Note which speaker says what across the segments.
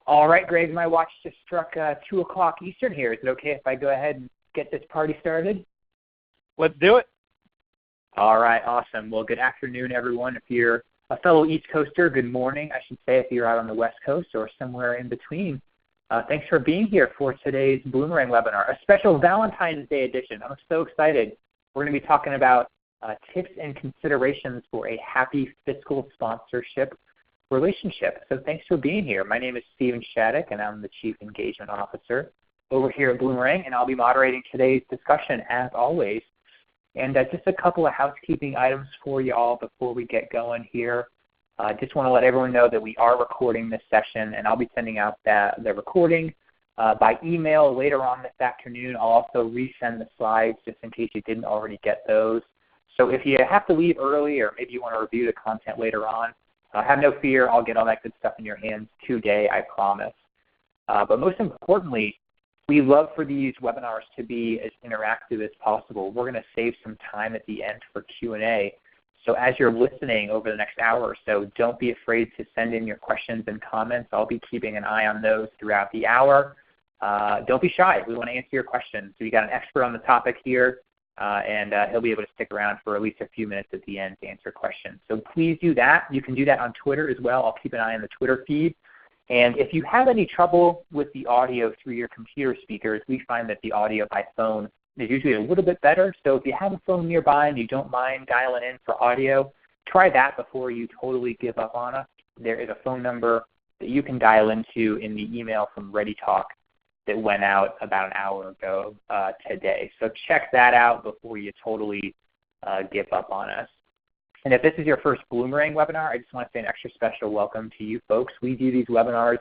Speaker 1: All right, Greg, my watch just struck 2 o'clock Eastern here. Is it okay if I go ahead and get this party started?
Speaker 2: Let's do it.
Speaker 1: All right, awesome. Well, good afternoon, everyone. If you're a fellow East Coaster, good morning, I should say, if you're out on the West Coast or somewhere in between. Thanks for being here for today's Bloomerang webinar, a special Valentine's Day edition. I'm so excited. We're going to be talking about tips and considerations for a happy fiscal sponsorship relationship. So thanks for being here. My name is Steven Shattuck, and I'm the Chief Engagement Officer over here at Bloomerang, and I'll be moderating today's discussion as always. And just a couple of housekeeping items for you all before we get going here. I just want to let everyone know that we are recording this session, and I'll be sending out the recording by email later on this afternoon. I'll also resend the slides just in case you didn't already get those. So if you have to leave early or maybe you want to review the content later on, have no fear. I'll get all that good stuff in your hands today, I promise. But most importantly, we love for these webinars to be as interactive as possible. We're going to save some time at the end for Q&A. So as you're listening over the next hour or so, don't be afraid to send in your questions and comments. I'll be keeping an eye on those throughout the hour. Don't be shy. We want to answer your questions. So we got an expert on the topic here, and he'll be able to stick around for at least a few minutes at the end to answer questions. So please do that. You can do that on Twitter as well. I'll keep an eye on the Twitter feed. And if you have any trouble with the audio through your computer speakers, we find that the audio by phone is usually a little bit better. So if you have a phone nearby and you don't mind dialing in for audio, try that before you totally give up on us. There is a phone number that you can dial into in the email from ReadyTalk that went out about an hour ago today. So check that out before you totally give up on us. And if this is your first Bloomerang webinar, I just want to say an extra special welcome to you folks. We do these webinars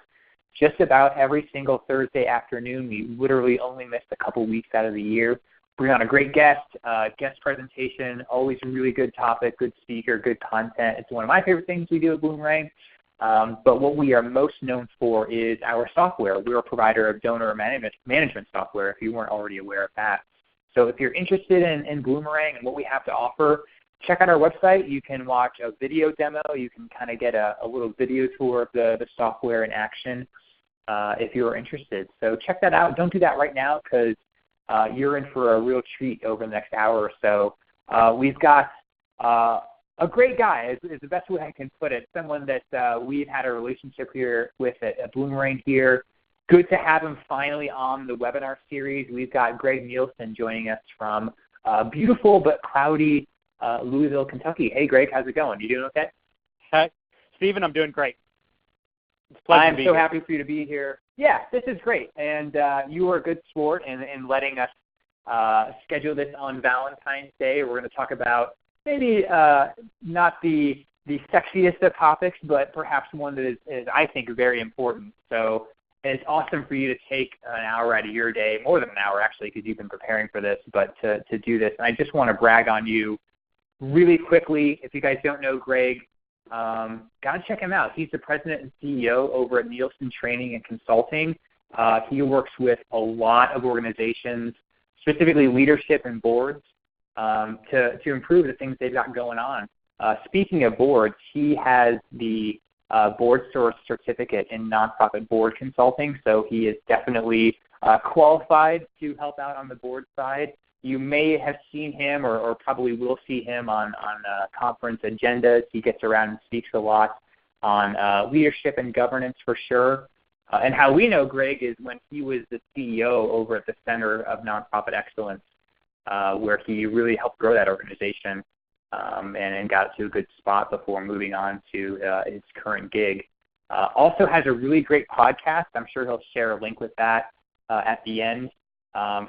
Speaker 1: just about every single Thursday afternoon. We literally only miss a couple weeks out of the year. Bring on a great guest presentation, always a really good topic, good speaker, good content. It's one of my favorite things we do at Bloomerang. But what we are most known for is our software. We're a provider of donor management software, if you weren't already aware of that. So if you're interested in Bloomerang and what we have to offer, check out our website. You can watch a video demo. You can kind of get a little video tour of the software in action if you're interested. So check that out. Don't do that right now because you're in for a real treat over the next hour or so. We've got a great guy is the best way I can put it, someone that we've had a relationship here with at Bloomerang here. Good to have him finally on the webinar series. We've got Greg Nielsen joining us from beautiful but cloudy Louisville, Kentucky. Hey, Greg, how's it going? You doing okay?
Speaker 2: Hi, Stephen, I'm doing great.
Speaker 1: I'm so happy for you to be here. Yeah, this is great. And you were a good sport in letting us schedule this on Valentine's Day. We're going to talk about maybe not the sexiest of topics, but perhaps one that is, I think, very important. So it's awesome for you to take an hour out of your day, more than an hour actually, because you've been preparing for this, but to do this. And I just want to brag on you really quickly. If you guys don't know Greg, gotta check him out. He's the president and CEO over at Nielsen Training and Consulting. He works with a lot of organizations, specifically leadership and boards, to improve the things they've got going on. Speaking of boards, he has the board source certificate in nonprofit board consulting, so he is definitely qualified to help out on the board side. You may have seen him or probably will see him on conference agendas. He gets around and speaks a lot on leadership and governance for sure. And how we know Greg is when he was the CEO over at the Center of Nonprofit Excellence, where he really helped grow that organization and got it to a good spot before moving on to his current gig. Also has a really great podcast. I'm sure he'll share a link with that at the end.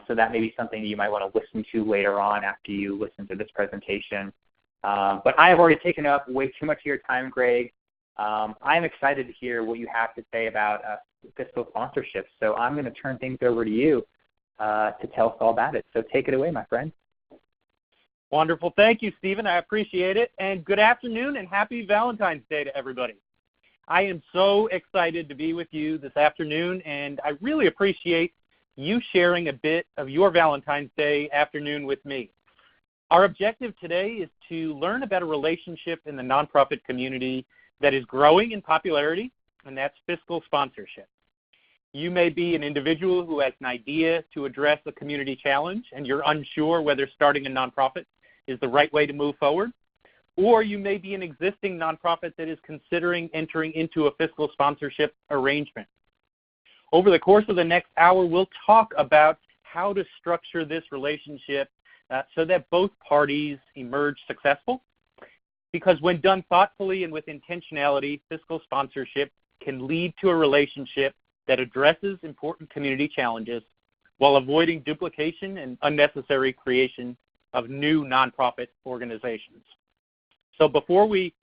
Speaker 1: So that may be something that you might want to listen to later on after you listen to this presentation. But I have already taken up way too much of your time, Greg. I'm excited to hear what you have to say about fiscal sponsorship. So I'm going to turn things over to you to tell us all about it. So take it away, my friend.
Speaker 2: Wonderful. Thank you, Stephen. I appreciate it. And good afternoon and happy Valentine's Day to everybody. I am so excited to be with you this afternoon, and I really appreciate you sharing a bit of your Valentine's Day afternoon with me. Our objective today is to learn about a relationship in the nonprofit community that is growing in popularity, and that's fiscal sponsorship. You may be an individual who has an idea to address a community challenge and you're unsure whether starting a nonprofit is the right way to move forward. Or you may be an existing nonprofit that is considering entering into a fiscal sponsorship arrangement. Over the course of the next hour, we'll talk about how to structure this relationship so that both parties emerge successful. Because when done thoughtfully and with intentionality, fiscal sponsorship can lead to a relationship that addresses important community challenges while avoiding duplication and unnecessary creation of new nonprofit organizations. So before we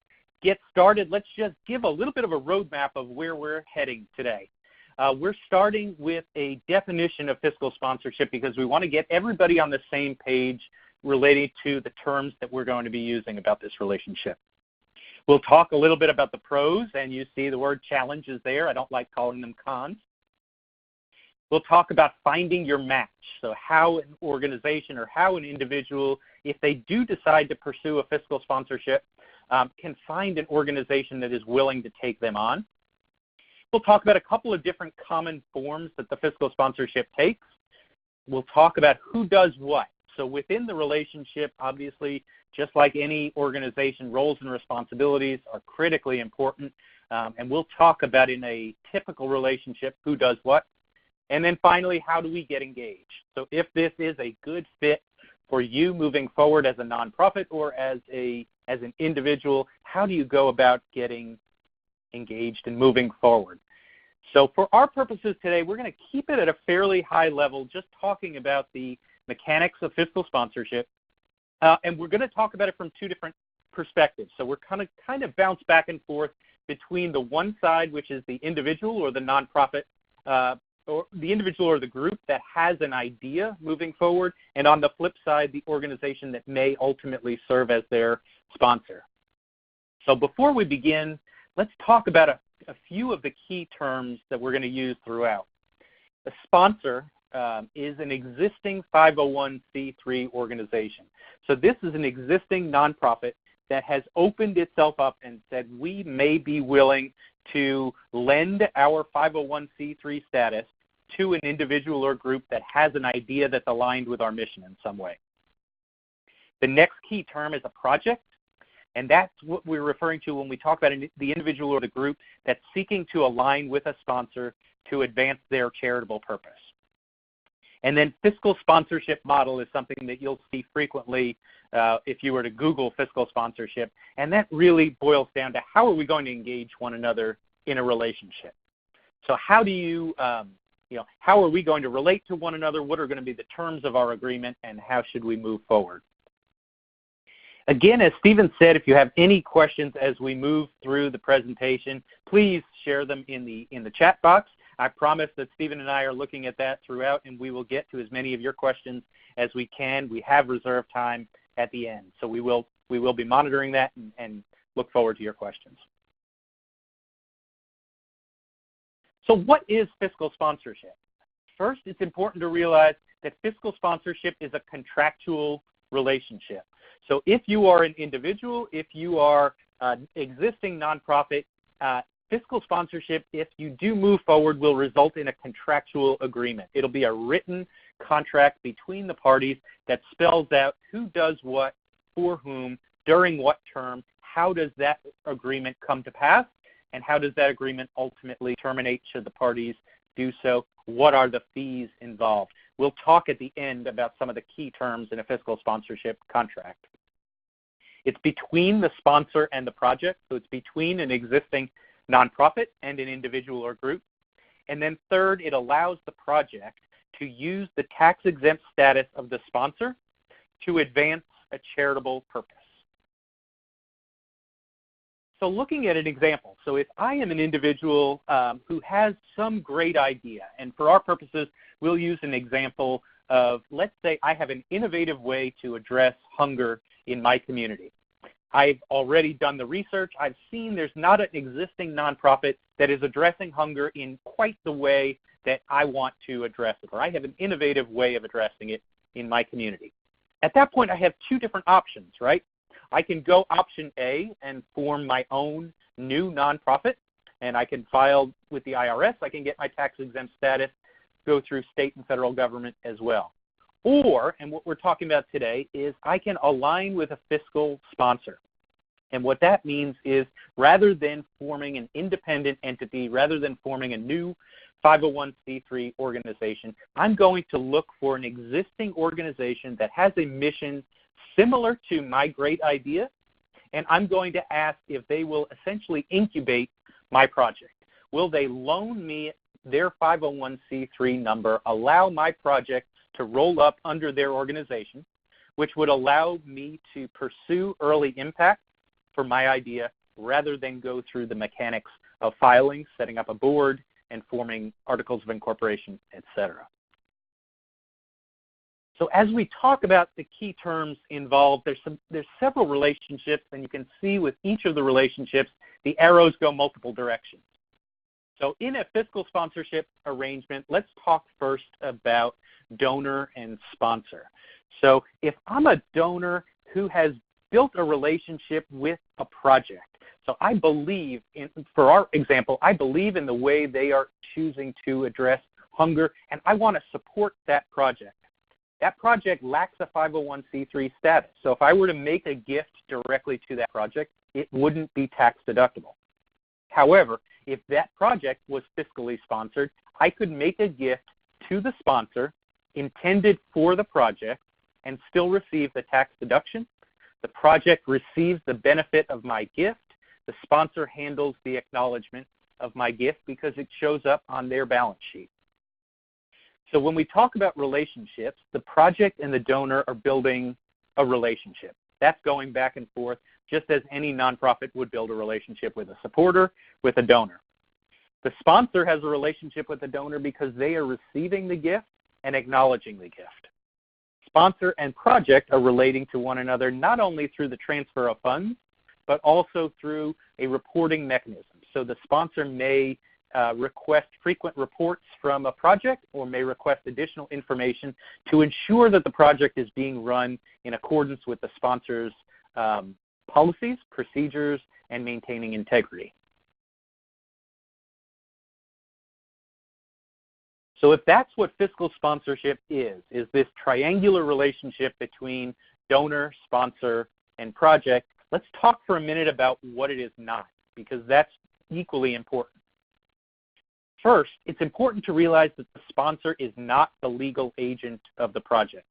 Speaker 2: get started, let's just give a little bit of a roadmap of where we're heading today. We're starting with a definition of fiscal sponsorship because we want to get everybody on the same page related to the terms that we're going to be using about this relationship. We'll talk a little bit about the pros, and you see the word challenge is there. I don't like calling them cons. We'll talk about finding your match, so how an organization or how an individual, if they do decide to pursue a fiscal sponsorship, can find an organization that is willing to take them on. We'll talk about a couple of different common forms that the fiscal sponsorship takes. We'll talk about who does what. So within the relationship, obviously, just like any organization, roles and responsibilities are critically important. And we'll talk about in a typical relationship who does what. And then finally, how do we get engaged? So if this is a good fit for you moving forward as a nonprofit or as an individual, how do you go about getting engaged and moving forward? So for our purposes today, we're going to keep it at a fairly high level, just talking about the mechanics of fiscal sponsorship. And we're going to talk about it from two different perspectives. So we're kind of bounce back and forth between the one side, which is the individual or the nonprofit, or the individual or the group that has an idea moving forward, and on the flip side, the organization that may ultimately serve as their sponsor. So before we begin, let's talk about a few of the key terms that we're going to use throughout. A sponsor is an existing 501c3 organization. So this is an existing nonprofit that has opened itself up and said, we may be willing to lend our 501c3 status to an individual or group that has an idea that's aligned with our mission in some way. The next key term is a project, and that's what we're referring to when we talk about the individual or the group that's seeking to align with a sponsor to advance their charitable purpose. And then fiscal sponsorship model is something that you'll see frequently if you were to Google fiscal sponsorship. And that really boils down to how are we going to engage one another in a relationship. So how do you, how are we going to relate to one another? What are going to be the terms of our agreement, and how should we move forward? Again, as Stephen said, if you have any questions as we move through the presentation, please share them in the chat box. I promise that Stephen and I are looking at that throughout, and we will get to as many of your questions as we can. We have reserved time at the end, so we will be monitoring that and look forward to your questions. So what is fiscal sponsorship? First, it's important to realize that fiscal sponsorship is a contractual relationship. So if you are an individual, if you are an existing nonprofit, fiscal sponsorship, if you do move forward, will result in a contractual agreement. It'll be a written contract between the parties that spells out who does what, for whom, during what term, how does that agreement come to pass, and how does that agreement ultimately terminate should the parties do so? What are the fees involved? We'll talk at the end about some of the key terms in a fiscal sponsorship contract. It's between the sponsor and the project, so it's between an existing nonprofit and an individual or group. And then third, it allows the project to use the tax-exempt status of the sponsor to advance a charitable purpose. So looking at an example, so if I am an individual who has some great idea, and for our purposes, we'll use an example of, let's say I have an innovative way to address hunger in my community. I've already done the research. I've seen there's not an existing nonprofit that is addressing hunger in quite the way that I want to address it, or I have an innovative way of addressing it in my community. At that point, I have two different options, right? I can go option A and form my own new nonprofit, and I can file with the IRS. I can get my tax-exempt status, go through state and federal government as well. Or, and what we're talking about today, is I can align with a fiscal sponsor. And what that means is rather than forming an independent entity, rather than forming a new 501c3 organization, I'm going to look for an existing organization that has a mission similar to my great idea, and I'm going to ask if they will essentially incubate my project. Will they loan me their 501c3 number, allow my project to roll up under their organization, which would allow me to pursue early impact for my idea rather than go through the mechanics of filing, setting up a board, and forming articles of incorporation, etc. So as we talk about the key terms involved, there's several relationships, and you can see with each of the relationships, the arrows go multiple directions. So in a fiscal sponsorship arrangement, let's talk first about donor and sponsor. So if I'm a donor who has built a relationship with a project, so I believe in, for our example, I believe in the way they are choosing to address hunger, and I want to support that project. That project lacks a 501c3 status. So if I were to make a gift directly to that project, it wouldn't be tax deductible. However, if that project was fiscally sponsored, I could make a gift to the sponsor intended for the project and still receive the tax deduction. The project receives the benefit of my gift. The sponsor handles the acknowledgement of my gift because it shows up on their balance sheet. So when we talk about relationships, the project and the donor are building a relationship. That's going back and forth just as any nonprofit would build a relationship with a supporter, with a donor. The sponsor has a relationship with the donor because they are receiving the gift and acknowledging the gift. Sponsor and project are relating to one another not only through the transfer of funds, but also through a reporting mechanism. So the sponsor may request frequent reports from a project or may request additional information to ensure that the project is being run in accordance with the sponsor's policies, procedures, and maintaining integrity. So if that's what fiscal sponsorship is this triangular relationship between donor, sponsor, and project, let's talk for a minute about what it is not, because that's equally important. First, it's important to realize that the sponsor is not the legal agent of the project.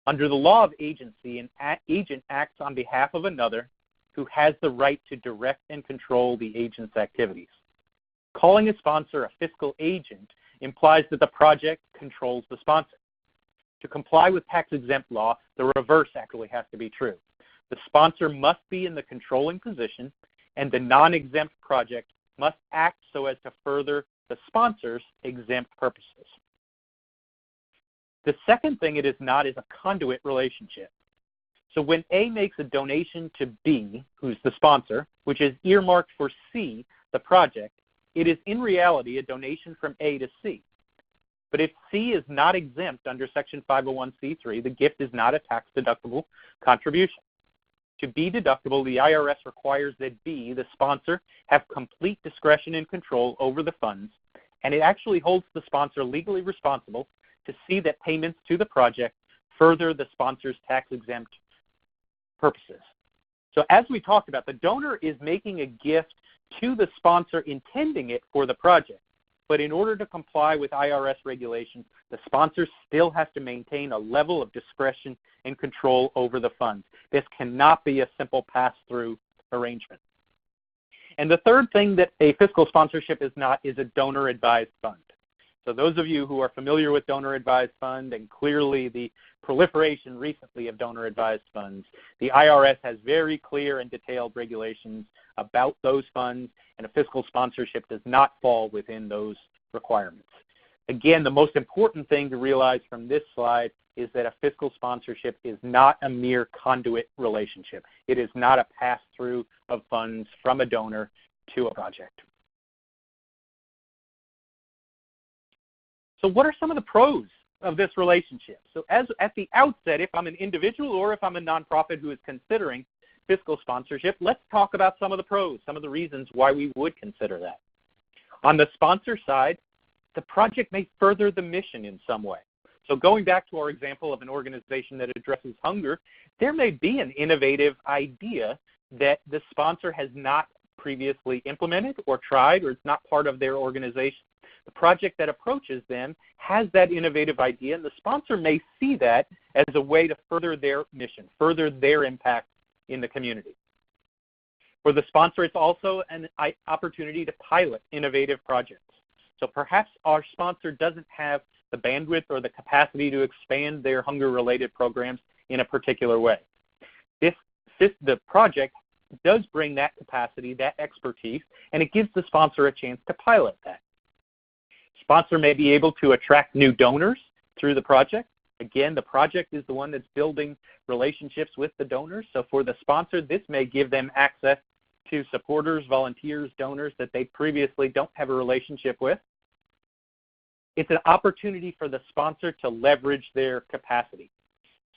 Speaker 2: Under the law of agency, an agent acts on behalf of another who has the right to direct and control the agent's activities. Calling a sponsor a fiscal agent implies that the project controls the sponsor. To comply with tax-exempt law, the reverse actually has to be true. The sponsor must be in the controlling position, and the non-exempt project must act so as to further the sponsor's exempt purposes. The second thing it is not is a conduit relationship. So when A makes a donation to B, who's the sponsor, which is earmarked for C, the project, it is in reality a donation from A to C. But if C is not exempt under Section 501c3, the gift is not a tax-deductible contribution. To be deductible, the IRS requires that B, the sponsor, have complete discretion and control over the funds, and it actually holds the sponsor legally responsible to see that payments to the project further the sponsor's tax-exempt purposes. So as we talked about, the donor is making a gift to the sponsor intending it for the project. But in order to comply with IRS regulations, the sponsor still has to maintain a level of discretion and control over the funds. This cannot be a simple pass-through arrangement. And the third thing that a fiscal sponsorship is not is a donor-advised fund. So those of you who are familiar with donor-advised fund, and clearly the proliferation recently of donor-advised funds, the IRS has very clear and detailed regulations about those funds, and a fiscal sponsorship does not fall within those requirements. Again, the most important thing to realize from this slide is that a fiscal sponsorship is not a mere conduit relationship. It is not a pass-through of funds from a donor to a project. So what are some of the pros of this relationship? So at the outset, if I'm an individual or if I'm a nonprofit who is considering fiscal sponsorship, let's talk about some of the pros, some of the reasons why we would consider that. On the sponsor side, the project may further the mission in some way. So going back to our example of an organization that addresses hunger, there may be an innovative idea that the sponsor has not previously implemented or tried, or it's not part of their organization. The project that approaches them has that innovative idea, and the sponsor may see that as a way to further their mission, further their impact in the community. For the sponsor, it's also an opportunity to pilot innovative projects. So perhaps our sponsor doesn't have the bandwidth or the capacity to expand their hunger-related programs in a particular way. The project does bring that capacity, that expertise, and it gives the sponsor a chance to pilot that. Sponsor may be able to attract new donors through the project. Again, the project is the one that's building relationships with the donors. So for the sponsor, this may give them access to supporters, volunteers, donors that they previously don't have a relationship with. It's an opportunity for the sponsor to leverage their capacity.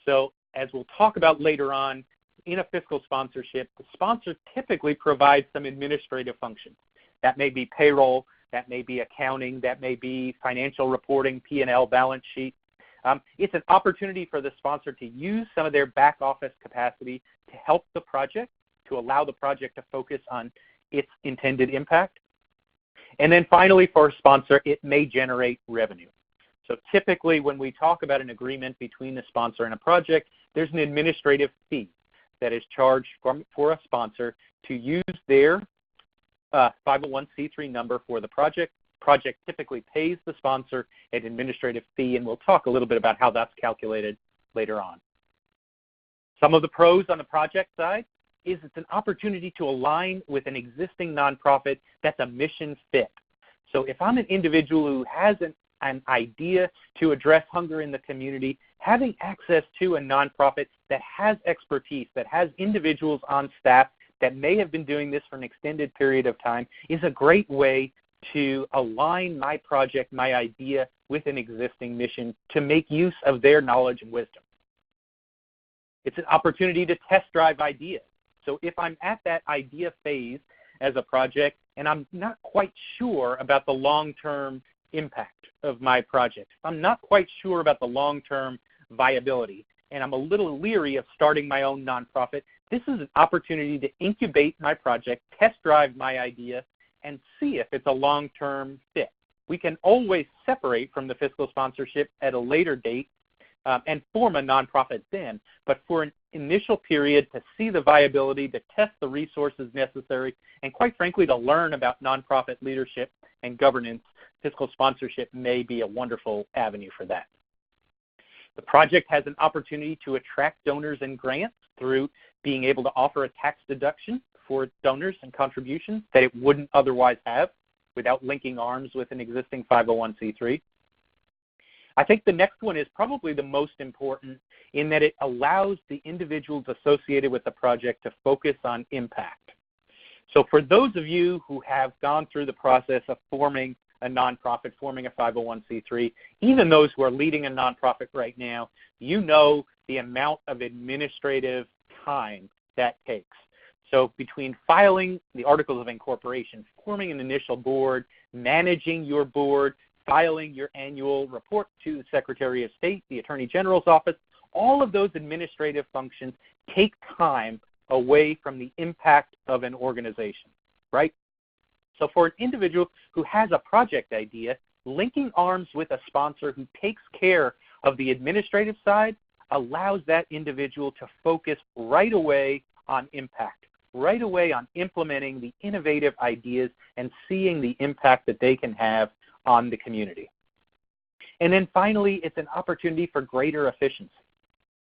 Speaker 2: So as we'll talk about later on, in a fiscal sponsorship, the sponsor typically provides some administrative functions. That may be payroll, that may be accounting, that may be financial reporting, P&L, balance sheet. It's an opportunity for the sponsor to use some of their back office capacity to help the project, to allow the project to focus on its intended impact. And then finally, for a sponsor, it may generate revenue. So typically when we talk about an agreement between the sponsor and a project, there's an administrative fee that is charged for a sponsor to use their 501c3 number for the project. Project typically pays the sponsor an administrative fee, and we'll talk a little bit about how that's calculated later on. Some of the pros on the project side is it's an opportunity to align with an existing nonprofit that's a mission fit. So if I'm an individual who has an idea to address hunger in the community, having access to a nonprofit that has expertise, that has individuals on staff that may have been doing this for an extended period of time is a great way to align my project, my idea, with an existing mission to make use of their knowledge and wisdom. It's an opportunity to test drive ideas. So if I'm at that idea phase as a project and I'm not quite sure about the long-term impact of my project, if I'm not quite sure about the long-term viability, and I'm a little leery of starting my own nonprofit, this is an opportunity to incubate my project, test drive my idea, and see if it's a long-term fit. We can always separate from the fiscal sponsorship at a later date and form a nonprofit then, but for an initial period to see the viability, to test the resources necessary, and quite frankly to learn about nonprofit leadership and governance, fiscal sponsorship may be a wonderful avenue for that. The project has an opportunity to attract donors and grants through being able to offer a tax deduction for donors and contributions that it wouldn't otherwise have without linking arms with an existing 501c3. I think the next one is probably the most important in that it allows the individuals associated with the project to focus on impact. So for those of you who have gone through the process of forming a nonprofit, forming a 501c3, even those who are leading a nonprofit right now, you know the amount of administrative time that takes. So between filing the articles of incorporation, forming an initial board, managing your board, filing your annual report to the Secretary of State, the Attorney General's office, all of those administrative functions take time away from the impact of an organization, right? So for an individual who has a project idea, linking arms with a sponsor who takes care of the administrative side allows that individual to focus right away on impact, right away on implementing the innovative ideas and seeing the impact that they can have on the community. And then finally, it's an opportunity for greater efficiency.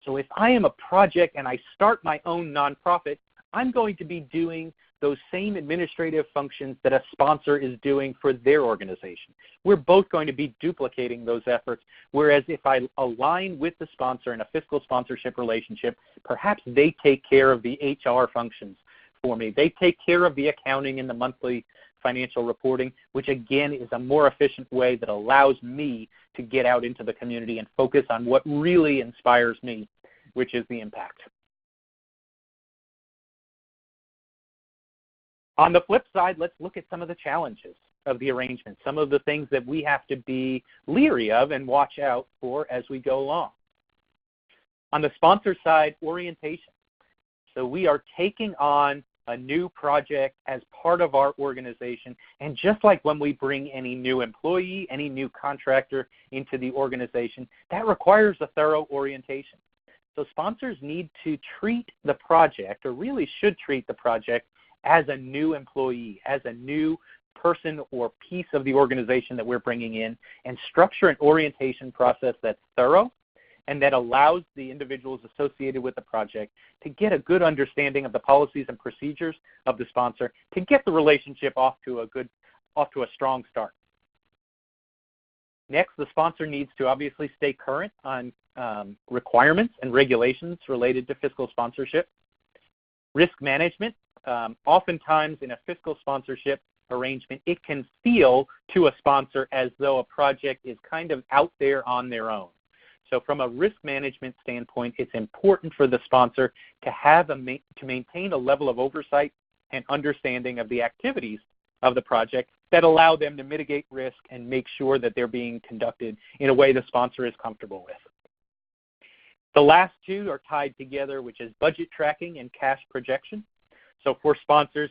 Speaker 2: So if I am a project and I start my own nonprofit, I'm going to be doing those same administrative functions that a sponsor is doing for their organization. We're both going to be duplicating those efforts, whereas if I align with the sponsor in a fiscal sponsorship relationship, perhaps they take care of the HR functions for me. They take care of the accounting and the monthly financial reporting, which again is a more efficient way that allows me to get out into the community and focus on what really inspires me, which is the impact. On the flip side, let's look at some of the challenges. of the arrangement, some of the things that we have to be leery of and watch out for as we go along. On the sponsor side, orientation. So we are taking on a new project as part of our organization, and just like when we bring any new employee, any new contractor into the organization, that requires a thorough orientation. So sponsors need to treat the project, or really should treat the project, as a new employee, as a new person or piece of the organization that we're bringing in, and structure an orientation process that's thorough and that allows the individuals associated with the project to get a good understanding of the policies and procedures of the sponsor to get the relationship off to a strong start. Next, the sponsor needs to obviously stay current on requirements and regulations related to fiscal sponsorship. Risk management. Oftentimes in a fiscal sponsorship arrangement, it can feel to a sponsor as though a project is kind of out there on their own. So from a risk management standpoint, it's important for the sponsor to maintain a level of oversight and understanding of the activities of the project that allow them to mitigate risk and make sure that they're being conducted in a way the sponsor is comfortable with. The last two are tied together, which is budget tracking and cash projection. So for sponsors,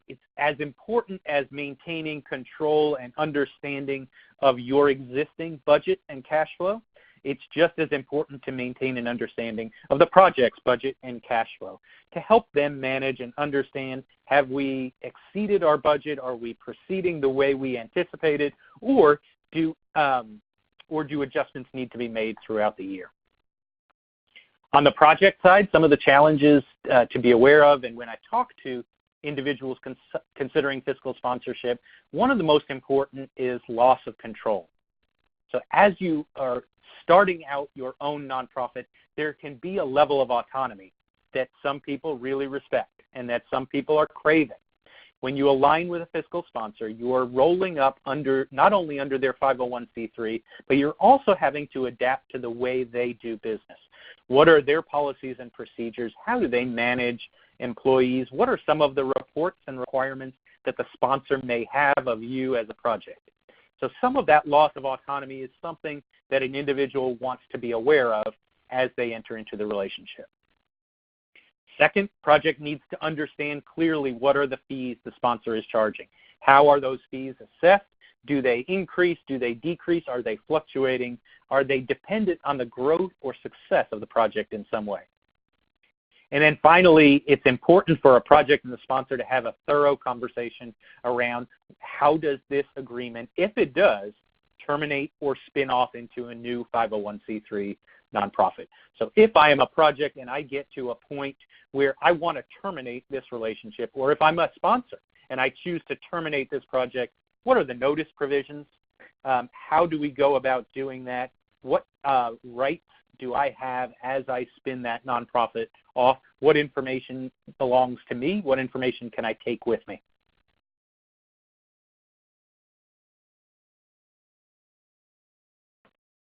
Speaker 2: it's as important as maintaining control and understanding of your existing budget and cash flow. It's just as important to maintain an understanding of the project's budget and cash flow to help them manage and understand, have we exceeded our budget? Are we proceeding the way we anticipated? Or do adjustments need to be made throughout the year? On the project side, some of the challenges to be aware of, and when I talk to individuals considering fiscal sponsorship, one of the most important is loss of control. So as you are starting out your own nonprofit, there can be a level of autonomy that some people really respect and that some people are craving. When you align with a fiscal sponsor, you are rolling up not only under their 501c3, but you're also having to adapt to the way they do business. What are their policies and procedures? How do they manage employees? What are some of the reports and requirements that the sponsor may have of you as a project? So some of that loss of autonomy is something that an individual wants to be aware of as they enter into the relationship. Second, project needs to understand clearly what are the fees the sponsor is charging. How are those fees assessed? Do they increase? Do they decrease? Are they fluctuating? Are they dependent on the growth or success of the project in some way? And then finally, it's important for a project and the sponsor to have a thorough conversation around how does this agreement, if it does, terminate or spin off into a new 501c3 nonprofit. So if I am a project and I get to a point where I want to terminate this relationship, or if I'm a sponsor and I choose to terminate this project, what are the notice provisions? How do we go about doing that? What rights do I have as I spin that nonprofit off? What information belongs to me? What information can I take with me?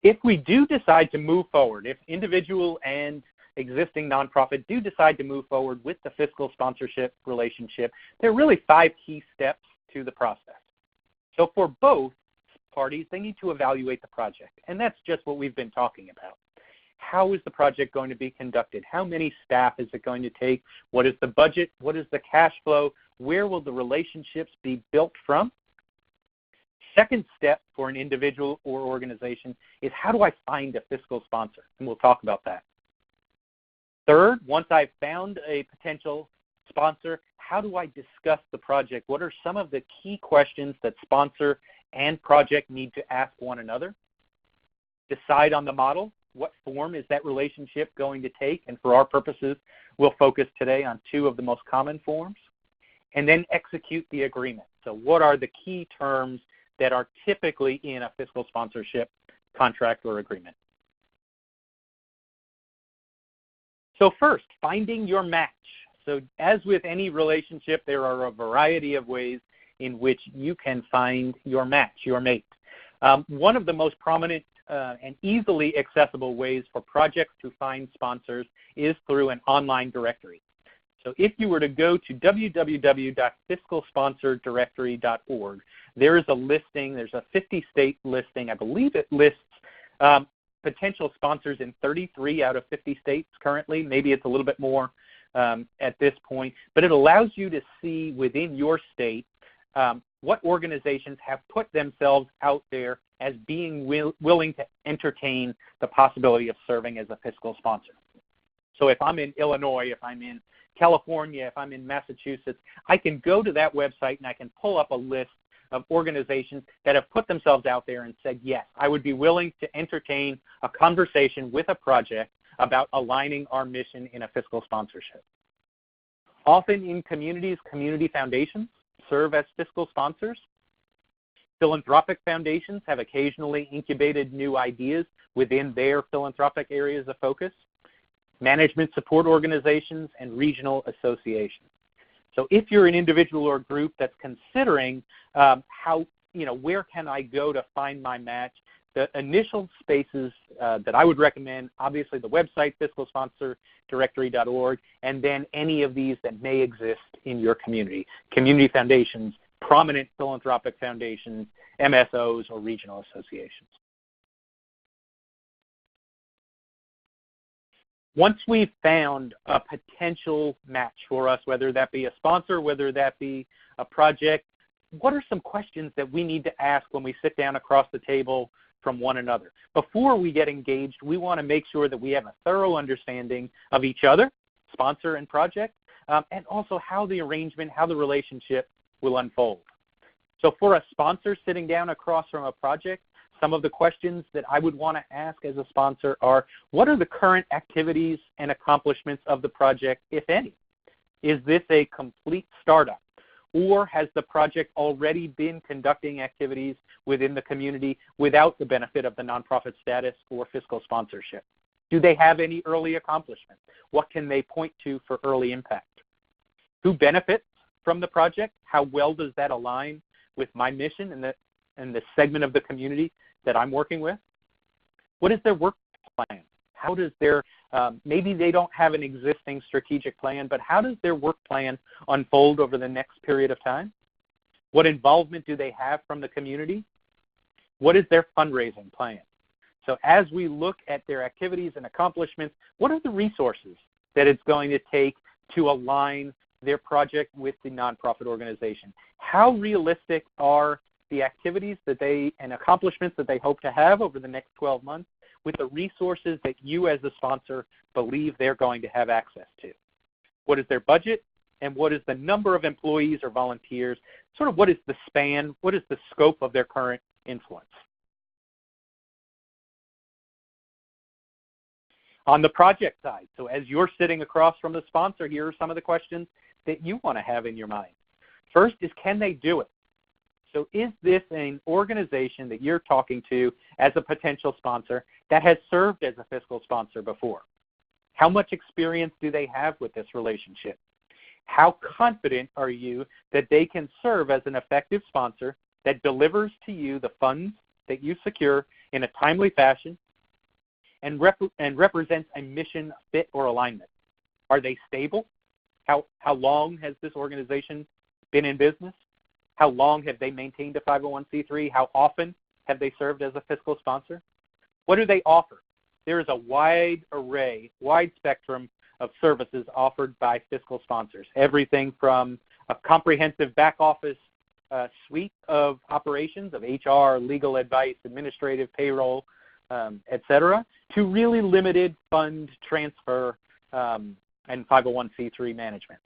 Speaker 2: If we do decide to move forward, if individual and existing nonprofit do decide to move forward with the fiscal sponsorship relationship, there are really 5 key steps to the process. So for both parties, they need to evaluate the project, and that's just what we've been talking about. How is the project going to be conducted? How many staff is it going to take? What is the budget? What is the cash flow? Where will the relationships be built from? Second step for an individual or organization is, how do I find a fiscal sponsor? And we'll talk about that. Third, once I've found a potential sponsor, how do I discuss the project? What are some of the key questions that sponsor and project need to ask one another? Decide on the model. What form is that relationship going to take? And for our purposes, we'll focus today on 2 of the most common forms. And then execute the agreement. So what are the key terms that are typically in a fiscal sponsorship contract or agreement? So first, finding your match. So as with any relationship, there are a variety of ways in which you can find your match, your mate. One of the most prominent and easily accessible ways for projects to find sponsors is through an online directory. So So if you were to go to www.fiscalsponsordirectory.org, there is a listing, there's a 50-state listing. I believe it lists potential sponsors in 33 out of 50 states currently. Maybe it's a little bit more at this point, but it allows you to see within your state what organizations have put themselves out there as being willing to entertain the possibility of serving as a fiscal sponsor. So if I'm in Illinois, if I'm in California, if I'm in Massachusetts, I can go to that website and I can pull up a list of organizations that have put themselves out there and said, yes, I would be willing to entertain a conversation with a project about aligning our mission in a fiscal sponsorship. Often in communities, community foundations serve as fiscal sponsors. Philanthropic foundations have occasionally incubated new ideas within their philanthropic areas of focus. Management support organizations and regional associations. So if you're an individual or group that's considering where can I go to find my match, the initial spaces that I would recommend, obviously the website, fiscalsponsordirectory.org, and then any of these that may exist in your community. Community foundations, prominent philanthropic foundations, MSOs, or regional associations. Once we've found a potential match for us, whether that be a sponsor, whether that be a project, what are some questions that we need to ask when we sit down across the table from one another? Before we get engaged, we want to make sure that we have a thorough understanding of each other, sponsor and project, and also how the arrangement, how the relationship will unfold. So for a sponsor sitting down across from a project, some of the questions that I would want to ask as a sponsor are, what are the current activities and accomplishments of the project, if any? Is this a complete startup? Or has the project already been conducting activities within the community without the benefit of the nonprofit status or fiscal sponsorship? Do they have any early accomplishments? What can they point to for early impact? Who benefits from the project? How well does that align with my mission and the segment of the community that I'm working with? What is their work plan? How does their, maybe they don't have an existing strategic plan, but how does their work plan unfold over the next period of time? What involvement do they have from the community? What is their fundraising plan? So as we look at their activities and accomplishments, what are the resources that it's going to take to align their project with the nonprofit organization? How realistic are the activities that and accomplishments that they hope to have over the next 12 months with the resources that you as a sponsor believe they're going to have access to? What is their budget, and what is the number of employees or volunteers? Sort of what is the span, what is the scope of their current influence? On the project side, so as you're sitting across from the sponsor, here are some of the questions that you want to have in your mind. First is, can they do it? So is this an organization that you're talking to as a potential sponsor that has served as a fiscal sponsor before? How much experience do they have with this relationship? How confident are you that they can serve as an effective sponsor that delivers to you the funds that you secure in a timely fashion and represents a mission fit or alignment? Are they stable? How long has this organization been in business? How long have they maintained a 501c3? How often have they served as a fiscal sponsor? What do they offer? There is a wide array, wide spectrum of services offered by fiscal sponsors. Everything from a comprehensive back office suite of operations of HR, legal advice, administrative, payroll, et cetera, to really limited fund transfer and 501c3 management.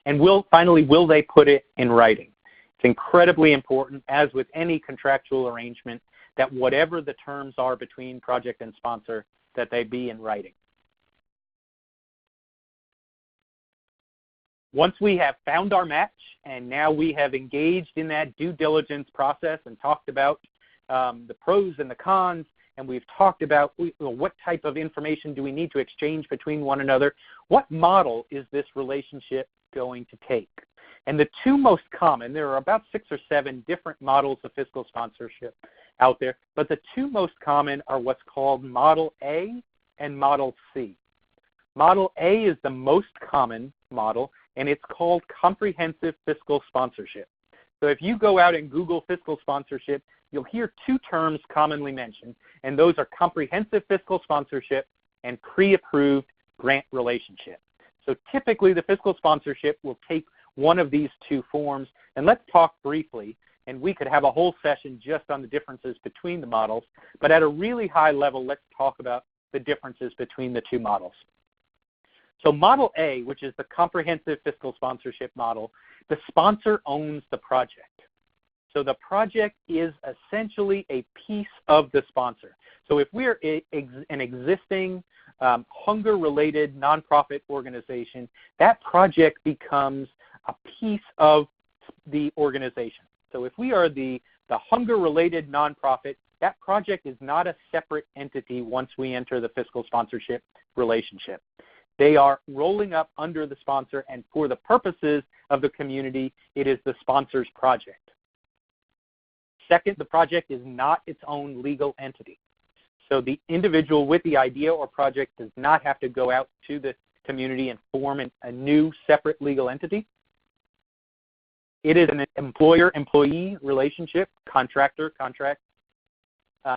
Speaker 2: And finally, will they put it in writing? It's incredibly important, as with any contractual arrangement, that whatever the terms are between project and sponsor, that they be in writing. Once we have found our match, and now we have engaged in that due diligence process and talked about the pros and the cons, and we've talked about what type of information do we need to exchange between one another, what model is this relationship going to take? And the two most common, there are about 6 or 7 different models of fiscal sponsorship out there, but the two most common are what's called Model A and Model C. Model A is the most common model, and it's called comprehensive fiscal sponsorship. So if you go out and Google fiscal sponsorship, you'll hear two terms commonly mentioned, and those are comprehensive fiscal sponsorship and pre-approved grant relationship. So typically the fiscal sponsorship will take one of these two forms, and let's talk briefly, and we could have a whole session just on the differences between the models, but at a really high level, let's talk about the differences between the two models. So Model A, which is the comprehensive fiscal sponsorship model, the sponsor owns the project. So the project is essentially a piece of the sponsor. So if we're an existing hunger-related nonprofit organization, that project becomes a piece of the organization. So if we are the hunger-related nonprofit, that project is not a separate entity once we enter the fiscal sponsorship relationship. They are rolling up under the sponsor, and for the purposes of the community, it is the sponsor's project. Second, the project is not its own legal entity. So the individual with the idea or project does not have to go out to the community and form a new separate legal entity. It is an employer-employee relationship,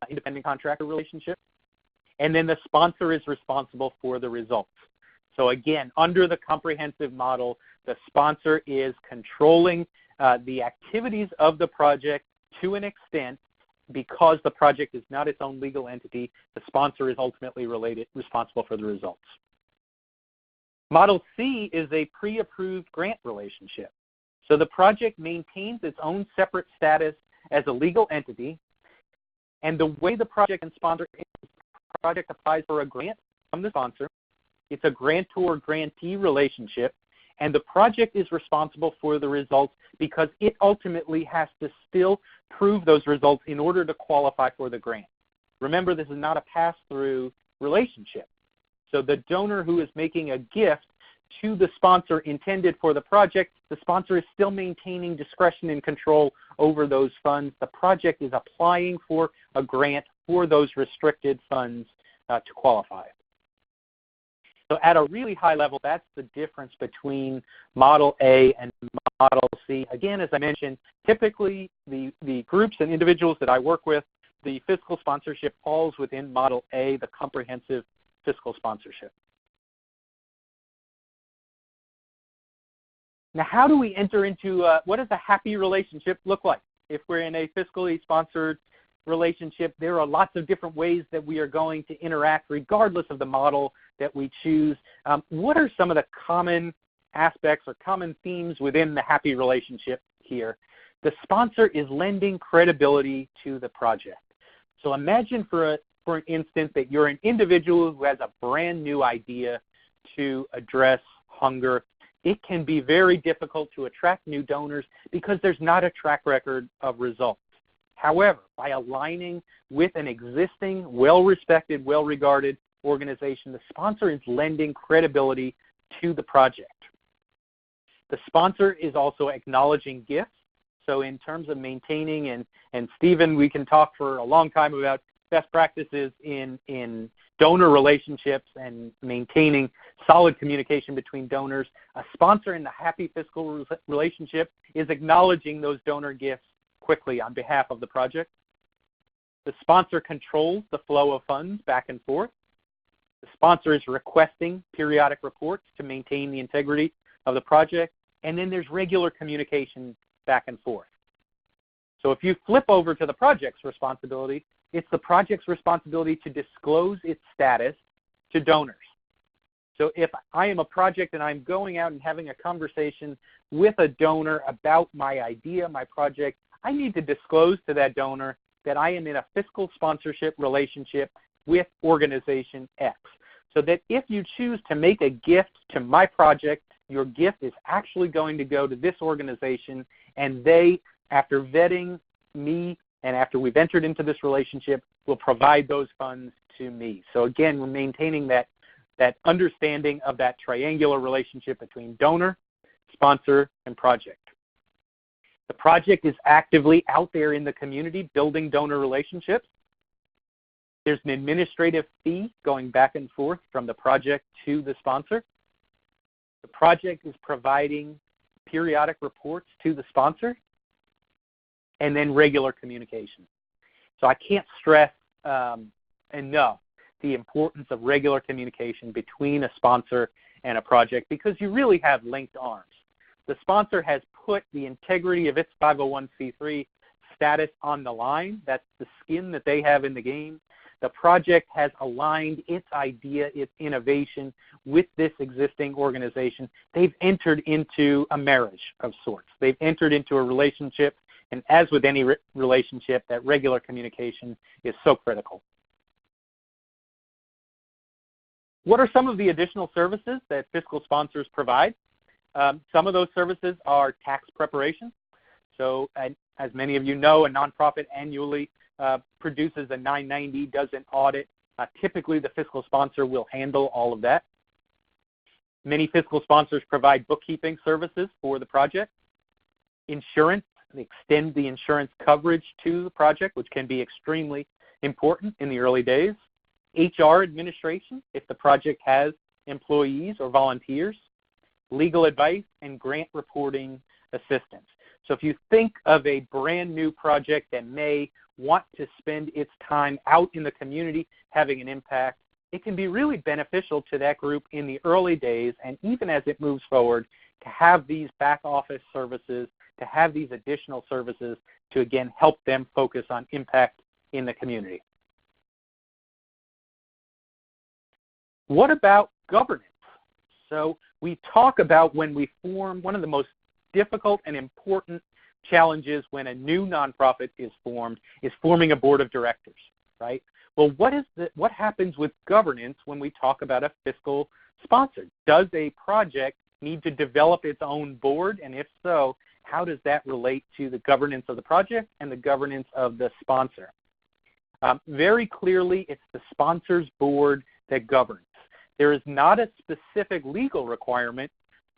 Speaker 2: independent contractor relationship. And then the sponsor is responsible for the results. So again, under the comprehensive model, the sponsor is controlling the activities of the project to an extent. Because the project is not its own legal entity, the sponsor is ultimately responsible for the results. Model C is a pre-approved grant relationship. So the project maintains its own separate status as a legal entity, and the way the project and sponsor project applies for a grant from the sponsor, it's a grantor-grantee relationship, and the project is responsible for the results because it ultimately has to still prove those results in order to qualify for the grant. Remember, this is not a pass-through relationship. So the donor who is making a gift to the sponsor intended for the project, the sponsor is still maintaining discretion and control over those funds. The project is applying for a grant for those restricted funds to qualify. So at a really high level, that's the difference between Model A and Model C. Again, as I mentioned, typically the groups and individuals that I work with, the fiscal sponsorship falls within Model A, the comprehensive fiscal sponsorship. Now, how do we enter into, what does a happy relationship look like? If we're in a fiscally sponsored relationship, there are lots of different ways that we are going to interact regardless of the model that we choose. What are some of the common aspects or common themes within the happy relationship here? The sponsor is lending credibility to the project. So imagine for an instance that you're an individual who has a brand new idea to address hunger. It can be very difficult to attract new donors because there's not a track record of results. However, by aligning with an existing, well-respected, well-regarded organization, the sponsor is lending credibility to the project. The sponsor is also acknowledging gifts. So in terms of maintaining, and Stephen, we can talk for a long time about best practices in donor relationships and maintaining solid communication between donors. A sponsor in the happy fiscal relationship is acknowledging those donor gifts quickly on behalf of the project. The sponsor controls the flow of funds back and forth. The sponsor is requesting periodic reports to maintain the integrity of the project. And then there's regular communication back and forth. So if you flip over to the project's responsibility, it's the project's responsibility to disclose its status to donors. So if I am a project and I'm going out and having a conversation with a donor about my idea, my project, I need to disclose to that donor that I am in a fiscal sponsorship relationship with organization X. So that if you choose to make a gift to my project, your gift is actually going to go to this organization, and they, after vetting me and after we've entered into this relationship, will provide those funds to me. So again, we're maintaining that understanding of that triangular relationship between donor, sponsor, and project. The project is actively out there in the community building donor relationships. There's an administrative fee going back and forth from the project to the sponsor. The project is providing periodic reports to the sponsor, and then regular communication. So I can't stress enough the importance of regular communication between a sponsor and a project, because you really have linked arms. The sponsor has put the integrity of its 501c3 status on the line. That's the skin that they have in the game. The project has aligned its idea, its innovation with this existing organization. They've entered into a marriage of sorts. They've entered into a relationship, and as with any relationship, that regular communication is so critical. What are some of the additional services that fiscal sponsors provide? Some of those services are tax preparation. So as many of you know, a nonprofit annually produces a 990, does an audit. Typically, the fiscal sponsor will handle all of that. Many fiscal sponsors provide bookkeeping services for the project. Insurance, they extend the insurance coverage to the project, which can be extremely important in the early days. HR administration, if the project has employees or volunteers. Legal advice, and grant reporting assistance. So if you think of a brand new project that may want to spend its time out in the community having an impact, it can be really beneficial to that group in the early days, and even as it moves forward, to have these back office services, to have these additional services to, again, help them focus on impact in the community. What about governance? So we talk about when we form, one of the most difficult and important challenges when a new nonprofit is formed is forming a board of directors, right? Well, what happens with governance when we talk about a fiscal sponsor? Does a project need to develop its own board? And if so, how does that relate to the governance of the project and the governance of the sponsor? Very clearly, it's the sponsor's board that governs. There is not a specific legal requirement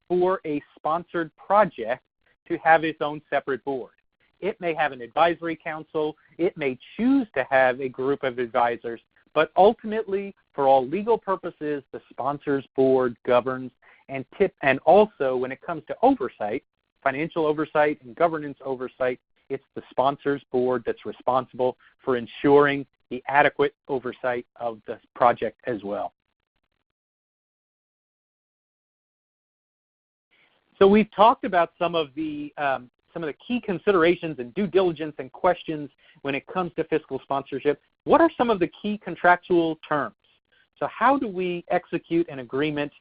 Speaker 2: for a sponsored project to have its own separate board. It may have an advisory council. It may choose to have a group of advisors. But ultimately, for all legal purposes, the sponsor's board governs. And also, when it comes to oversight, financial oversight and governance oversight, it's the sponsor's board that's responsible for ensuring the adequate oversight of the project as well. So we've talked about some of the key considerations and due diligence and questions when it comes to fiscal sponsorship. What are some of the key contractual terms? So how do we execute an agreement?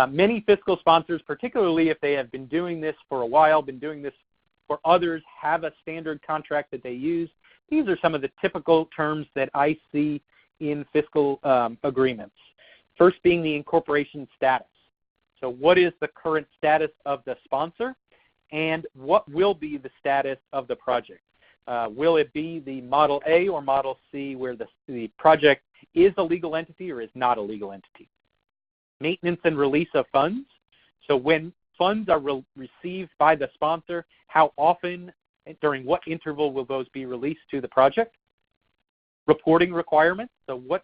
Speaker 2: Many fiscal sponsors, particularly if they have been doing this for a while, been doing this for others, have a standard contract that they use. These are some of the typical terms that I see in fiscal agreements. First being the incorporation status. So what is the current status of the sponsor, and what will be the status of the project? Will it be the Model A or Model C, where the project is a legal entity or is not a legal entity? Maintenance and release of funds. So when funds are received by the sponsor, how often, during what interval will those be released to the project? Reporting requirements. So what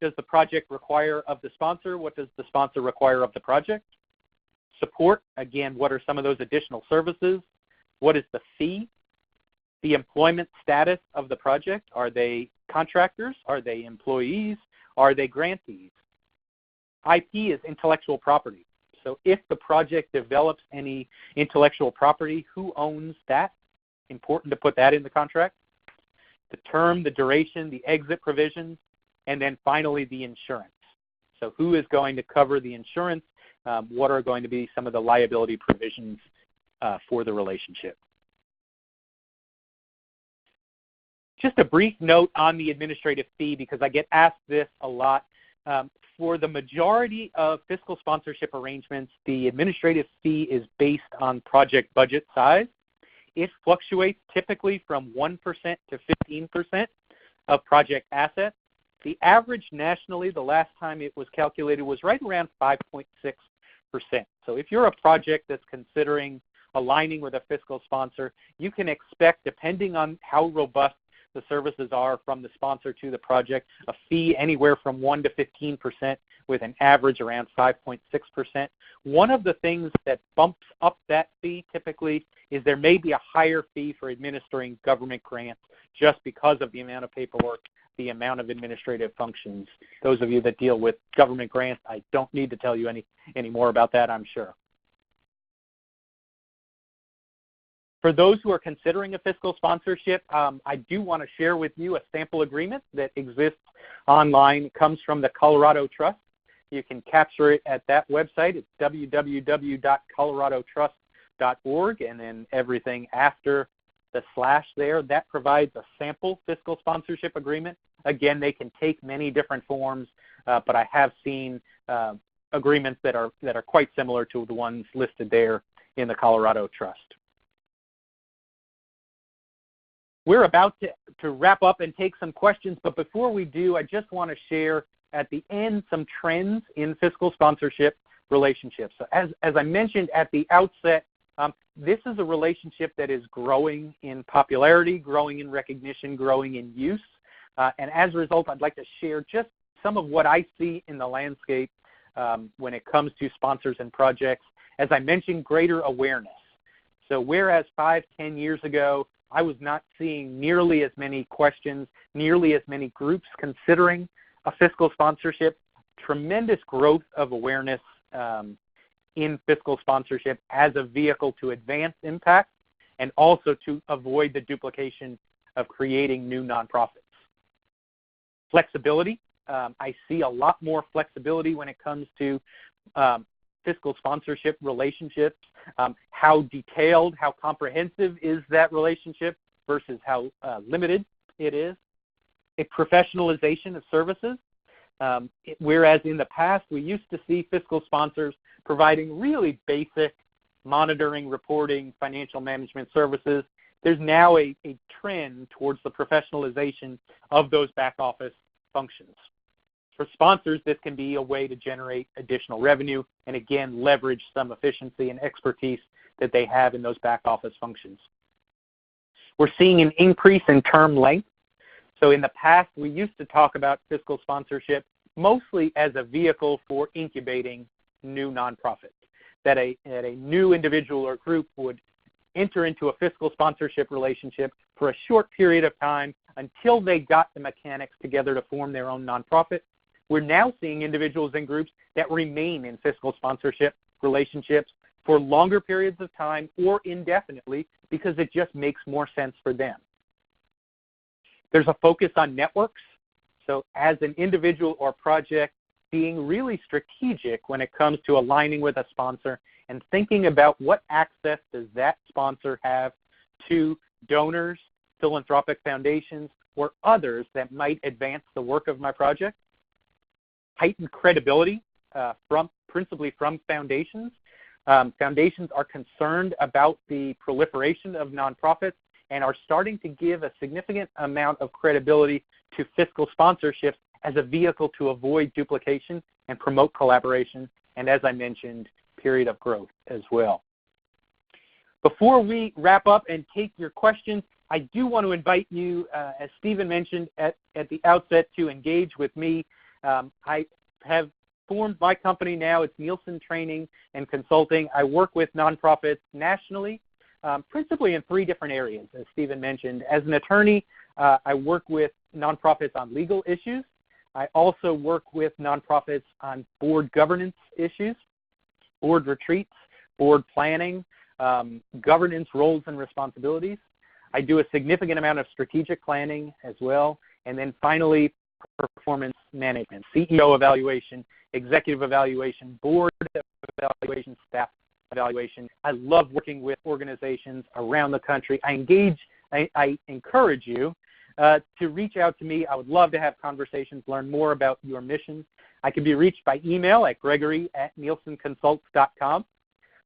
Speaker 2: does the project require of the sponsor? What does the sponsor require of the project? Support, again, what are some of those additional services? What is the fee? The employment status of the project. Are they contractors? Are they employees? Are they grantees? IP is intellectual property. So if the project develops any intellectual property, who owns that? Important to put that in the contract. The term, the duration, the exit provisions, and then finally the insurance. So who is going to cover the insurance? What are going to be some of the liability provisions for the relationship? Just a brief note on the administrative fee, because I get asked this a lot. For the majority of fiscal sponsorship arrangements, the administrative fee is based on project budget size. It fluctuates typically from 1% to 15% of project assets. The average nationally, the last time it was calculated, was right around 5.6%. So if you're a project that's considering aligning with a fiscal sponsor, you can expect, depending on how robust the services are from the sponsor to the project, a fee anywhere from 1 to 15% with an average around 5.6%. One of the things that bumps up that fee typically is there may be a higher fee for administering government grants just because of the amount of paperwork, the amount of administrative functions. Those of you that deal with government grants, I don't need to tell you any more about that, I'm sure. For those who are considering a fiscal sponsorship, I do want to share with you a sample agreement that exists online. It comes from the Colorado Trust. You can capture it at that website. It's www.coloradotrust.org, and then everything after the slash there, that provides a sample fiscal sponsorship agreement. Again, they can take many different forms, but I have seen agreements that are quite similar to the ones listed there in the Colorado Trust. We're about to wrap up and take some questions, but before we do, I just want to share at the end some trends in fiscal sponsorship relationships. So as I mentioned at the outset, this is a relationship that is growing in popularity, growing in recognition, growing in use. And as a result, I'd like to share just some of what I see in the landscape when it comes to sponsors and projects. As I mentioned, greater awareness. So whereas 5-10 years ago, I was not seeing nearly as many questions, nearly as many groups considering a fiscal sponsorship, tremendous growth of awareness in fiscal sponsorship as a vehicle to advance impact and also to avoid the duplication of creating new nonprofits. Flexibility. I see a lot more flexibility when it comes to fiscal sponsorship relationships. How detailed, how comprehensive is that relationship versus how limited it is. A professionalization of services. Whereas in the past, we used to see fiscal sponsors providing really basic monitoring, reporting, financial management services. There's now a trend towards the professionalization of those back office functions. For sponsors, this can be a way to generate additional revenue and, again, leverage some efficiency and expertise that they have in those back office functions. We're seeing an increase in term length. So in the past, we used to talk about fiscal sponsorship mostly as a vehicle for incubating new nonprofits, that a new individual or group would enter into a fiscal sponsorship relationship for a short period of time until they got the mechanics together to form their own nonprofit. We're now seeing individuals and groups that remain in fiscal sponsorship relationships for longer periods of time or indefinitely because it just makes more sense for them. There's a focus on networks. So as an individual or project, being really strategic when it comes to aligning with a sponsor and thinking about what access does that sponsor have to donors, philanthropic foundations, or others that might advance the work of my project. Heightened credibility principally from foundations. Foundations are concerned about the proliferation of nonprofits and are starting to give a significant amount of credibility to fiscal sponsorships as a vehicle to avoid duplication and promote collaboration, and as I mentioned, period of growth as well. Before we wrap up and take your questions, I do want to invite you, as Stephen mentioned at the outset, to engage with me. I have formed my company now. It's Nielsen Training and Consulting. I work with nonprofits nationally, principally in 3 different areas, as Stephen mentioned. As an attorney, I work with nonprofits on legal issues. I also work with nonprofits on board governance issues, board retreats, board planning, governance roles and responsibilities. I do a significant amount of strategic planning as well. And then finally, performance management, CEO evaluation, executive evaluation, board evaluation, staff evaluation. I love working with organizations around the country. I encourage you to reach out to me. I would love to have conversations, learn more about your mission. I can be reached by email at gregory@nielsenconsults.com.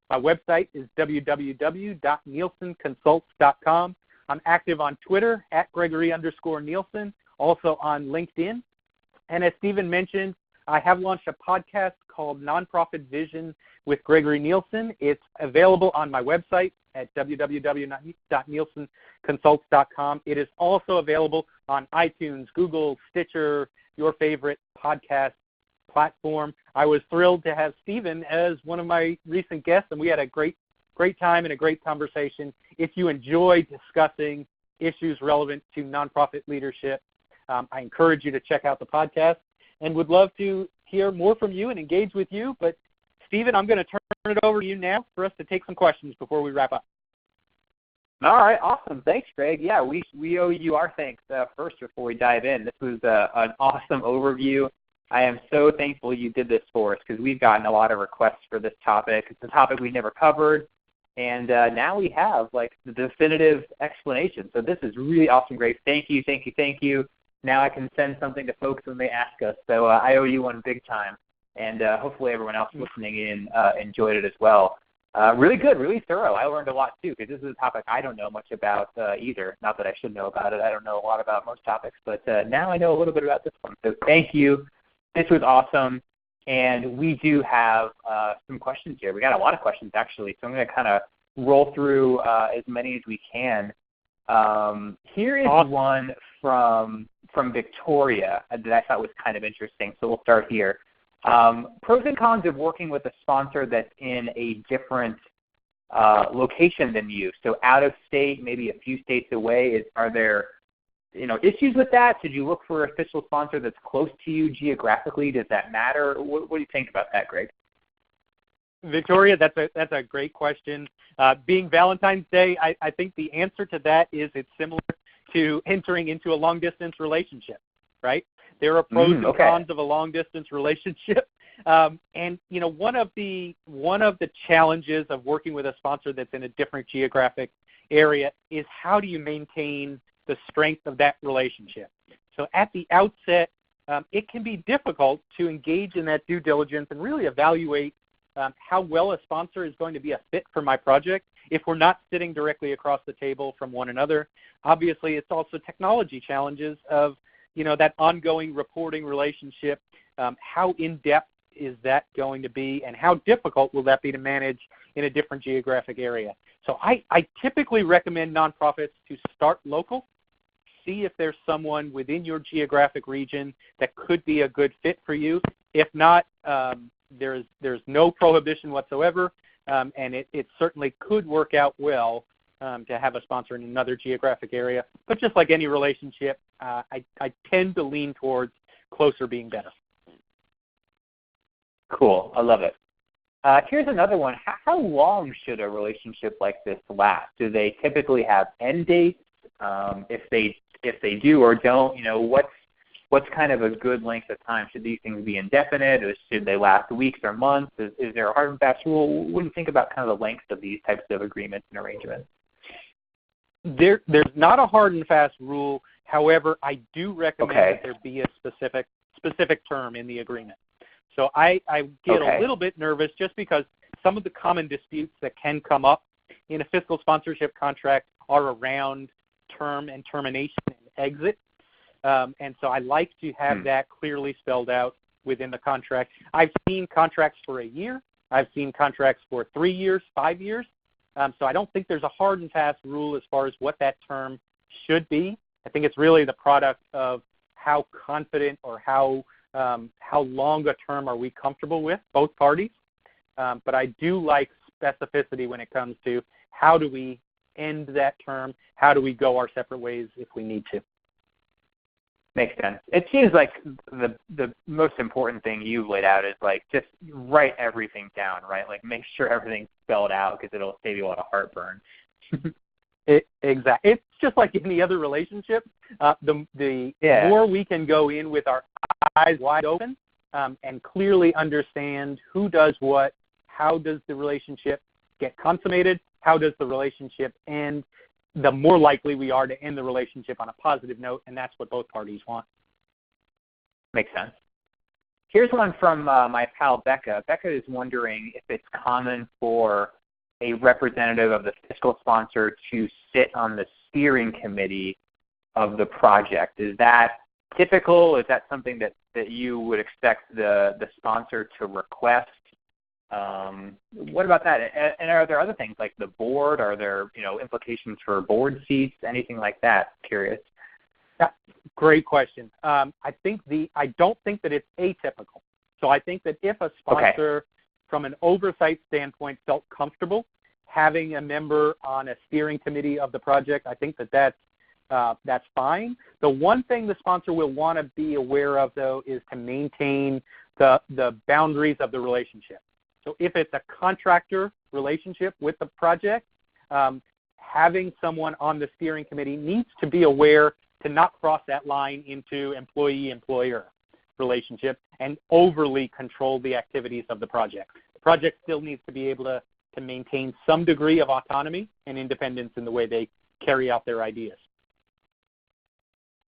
Speaker 2: My website is www.nielsenconsults.com. I'm active on Twitter at @Gregory_Nielsen, also on LinkedIn. And as Stephen mentioned, I have launched a podcast called Nonprofit Vision with Gregory Nielsen. It's available on my website at www.nielsenconsults.com. It is also available on iTunes, Google, Stitcher, your favorite podcast platform. I was thrilled to have Stephen as one of my recent guests, and we had a great time and a great conversation. If you enjoy discussing issues relevant to nonprofit leadership, I encourage you to check out the podcast and would love to hear more from you and engage with you. But, Stephen, I'm going to turn it over to you now for us to take some questions before we wrap up.
Speaker 1: All right, awesome. Thanks, Greg. Yeah, we owe you our thanks first before we dive in. This was an awesome overview. I am so thankful you did this for us because we've gotten a lot of requests for this topic. It's a topic we never covered, and now we have like the definitive explanation. So this is really awesome, Greg. Thank you, thank you, thank you. Now I can send something to folks when they ask us. So I owe you one big time, and hopefully everyone else listening in enjoyed it as well. Really good, really thorough. I learned a lot too because this is a topic I don't know much about either. Not that I should know about it. I don't know a lot about most topics, but now I know a little bit about this one. So thank you. This was awesome, and we do have some questions here. We got a lot of questions actually, so I'm going to kind of roll through as many as we can. Here is one from Victoria that I thought was kind of interesting, so we'll start here. Pros and cons of working with a sponsor that's in a different location than you, so out of state, maybe a few states away. Are there issues with that? Should you look for a fiscal sponsor that's close to you geographically? Does that matter? What do you think about that, Greg?
Speaker 2: Victoria, that's a great question. Being Valentine's Day, I think the answer to that is it's similar to entering into a long-distance relationship, right? There are pros and cons of a long-distance relationship. And one of the challenges of working with a sponsor that's in a different geographic area is how do you maintain the strength of that relationship? So at the outset, it can be difficult to engage in that due diligence and really evaluate how well a sponsor is going to be a fit for my project if we're not sitting directly across the table from one another. Obviously, it's also technology challenges of that ongoing reporting relationship. How in-depth is that going to be, and how difficult will that be to manage in a different geographic area? So I typically recommend nonprofits to start local, see if there's someone within your geographic region that could be a good fit for you. If not, there's no prohibition whatsoever, and it certainly could work out well to have a sponsor in another geographic area. But just like any relationship, I tend to lean towards closer being better.
Speaker 1: Cool. I love it. Here's another one. How long should a relationship like this last? Do they typically have end dates? If they do or don't, what's kind of a good length of time? Should these things be indefinite, or should they last weeks or months? Is there a hard and fast rule? What do you think about kind of the length of these types of agreements and arrangements?
Speaker 2: There's not a hard and fast rule. However, I do recommend that there be a specific term in the agreement. So I get a little bit nervous just because some of the common disputes that can come up in a fiscal sponsorship contract are around term and termination and exit. And so I like to have that clearly spelled out within the contract. I've seen contracts for a year. I've seen contracts for 3 years, 5 years. So I don't think there's a hard and fast rule as far as what that term should be. I think it's really the product of how confident or how long a term are we comfortable with, both parties. But I do like specificity when it comes to how do we end that term, how do we go our separate ways if we need to.
Speaker 1: Makes sense. It seems like the most important thing you've laid out is like just write everything down, right? Like make sure everything's spelled out because it'll save you a lot of heartburn.
Speaker 2: Exactly. It's just like any other relationship. The more we can go in with our eyes wide open and clearly understand who does what, how does the relationship get consummated, how does the relationship end, the more likely we are to end the relationship on a positive note, and that's what both parties want.
Speaker 1: Makes sense. Here's one from my pal Becca. Becca is wondering if it's common for a representative of the fiscal sponsor to sit on the steering committee of the project. Is that typical? Is that something that you would expect the sponsor to request? What about that? And are there other things like the board? Are there implications for board seats? Anything like that? Curious.
Speaker 2: Yeah, great question. I don't think that it's atypical. So I think that if a sponsor, from an oversight standpoint, felt comfortable having a member on a steering committee of the project, I think that that's fine. The one thing the sponsor will want to be aware of, though, is to maintain the boundaries of the relationship. So if it's a contractor relationship with the project, having someone on the steering committee needs to be aware to not cross that line into employee-employer relationship and overly control the activities of the project. The project still needs to be able to maintain some degree of autonomy and independence in the way they carry out their ideas.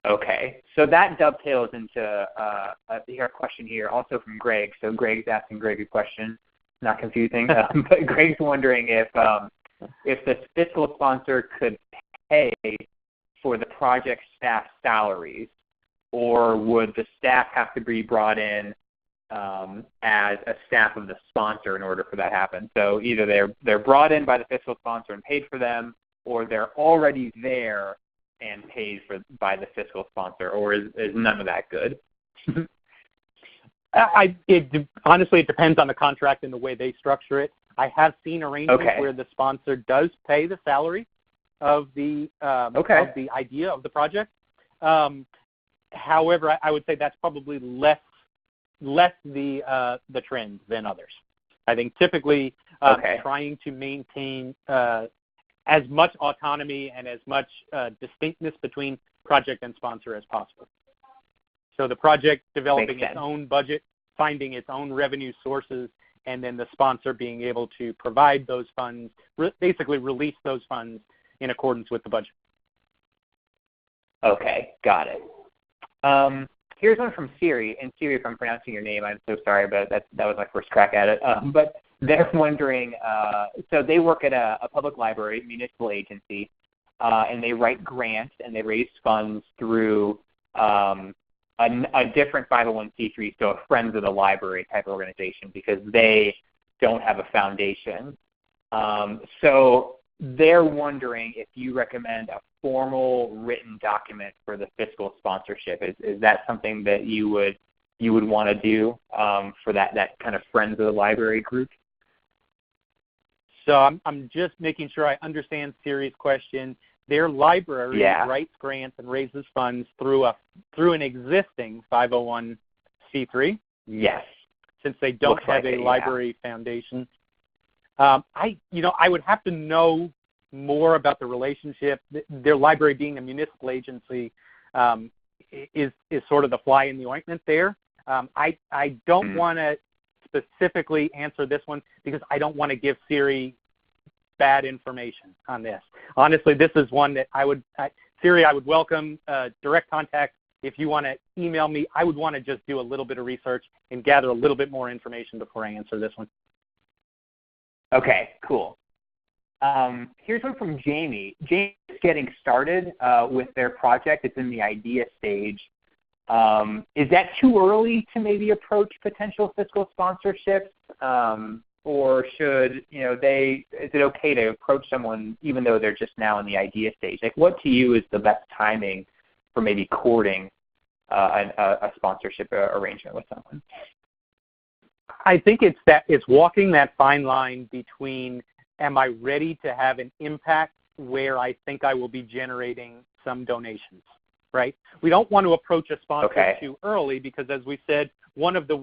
Speaker 1: Okay, so that dovetails into a question here, also from Greg. So Greg's asking Greg a question, not confusing, but Greg's wondering if the fiscal sponsor could pay for the project staff salaries, or would the staff have to be brought in as a staff of the sponsor in order for that to happen? So either they're brought in by the fiscal sponsor and paid for them, or they're already there and paid for by the fiscal sponsor, or is none of that good?
Speaker 2: Honestly, it depends on the contract and the way they structure it. I have seen arrangements where the sponsor does pay the salary of the idea of the project. However, I would say that's probably less the trend than others. I think typically trying to maintain as much autonomy and as much distinctness between project and sponsor as possible. So the project developing its own budget, finding its own revenue sources, and then the sponsor being able to provide those funds, basically release those funds in accordance with the budget.
Speaker 1: Okay, got it. Here's one from Siri, and Siri, if I'm pronouncing your name, I'm so sorry, but that was my first crack at it. But they're wondering, so they work at a public library, municipal agency, and they write grants and they raise funds through a different 501c3, so a Friends of the Library type organization, because they don't have a foundation. So they're wondering if you recommend a formal written document for the fiscal sponsorship. Is that something that you would want to do for that kind of Friends of the Library group?
Speaker 2: So I'm just making sure I understand Siri's question. Their library writes grants and raises funds through an existing 501c3.
Speaker 1: Yes.
Speaker 2: Since they don't have a library foundation. I would have to know more about the relationship. Their library being a municipal agency is sort of the fly in the ointment there. I don't want to specifically answer this one because I don't want to give Siri bad information on this. Honestly, this is one that Siri, I would welcome direct contact. If you want to email me, I would want to just do a little bit of research and gather a little bit more information before I answer this one.
Speaker 1: Okay, cool. Here's one from Jamie. Jamie's getting started with their project. It's in the idea stage. Is that too early to maybe approach potential fiscal sponsorships? Or should, is it okay to approach someone even though they're just now in the idea stage? Like, what to you is the best timing for maybe courting a sponsorship arrangement with someone?
Speaker 2: I think it's walking that fine line between, am I ready to have an impact where I think I will be generating some donations, right? We don't want to approach a sponsor too early because, as we said, one of the